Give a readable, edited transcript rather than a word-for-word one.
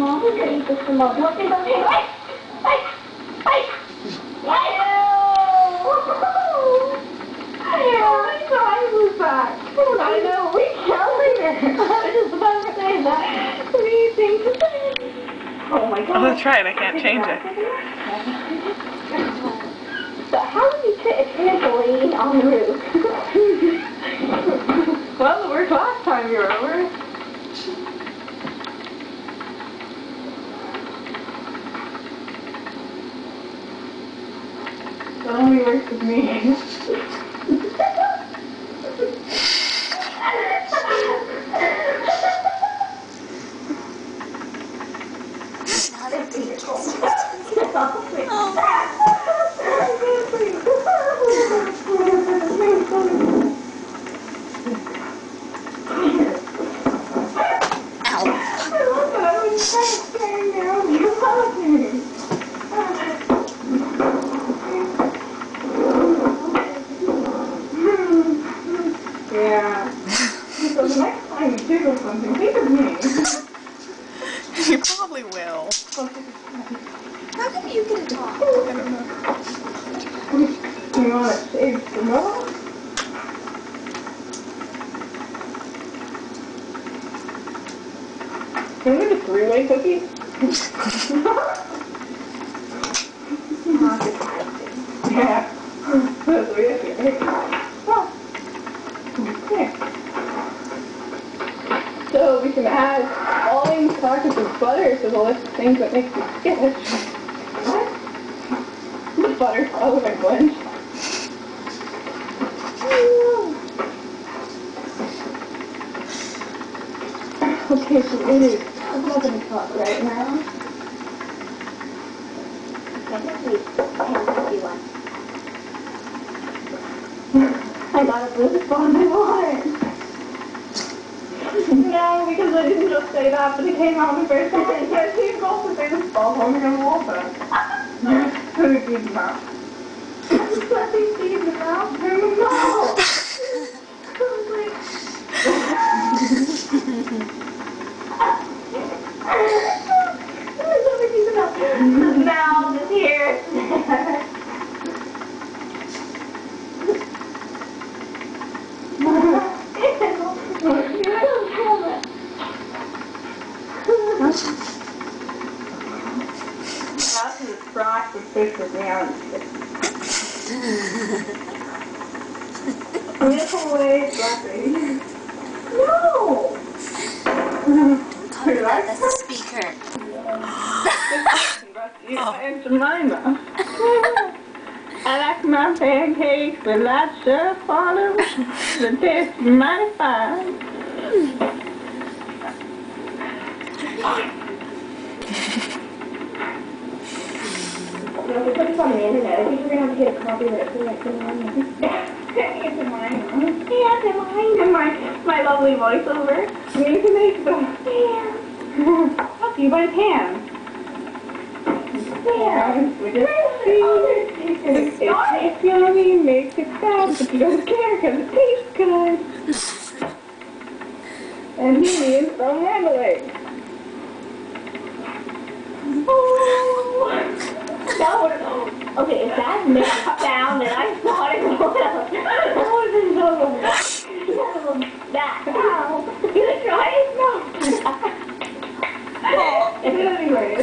Mom, we're gonna eat this for Mom. Don't say something. I know, we killed her. I just about to say that. What do you think? Oh my god. I'm gonna try it, I can't change it. So how did you put a trampoline on the roof? Well, it worked last time you were over. It only works with me. Yeah. So the next time you tickle something, think of me. You probably will. How come you get a dog? I don't know. You want to shave some more? Can we do three-way cookies? Yeah. That's weird. So we can add all these pockets of butter to the list of things that make you skittish. What? The butter all over my bunch. Okay, so it is 11 o'clock right now. I got a blue spot in my water. No, because I didn't just say that, but it came out the first time. I said, "Please go to say this ball home in the water." You put it in the mouth. Let me see in the mouth. No! The mouth is here. That's the frost with fish with me on. I'm gonna pull away Blackberry. No! That's a speaker. And Jemima. I like my pancakes with lots of butter. The taste is mighty fine. If we put this on the internet, I think we're gonna have to get a copyright for that thing on there. It's a mine. Yeah, it's mine and my lovely voiceover. We need to make the Yeah. you by hand. Yeah. We just see it's yummy, makes it fast, but you don't care because it tastes good. And he is from Adelaide. Okay, if that makes a sound and I thought it was, that wasn't that. Ow. You gonna try it? No. Anyway.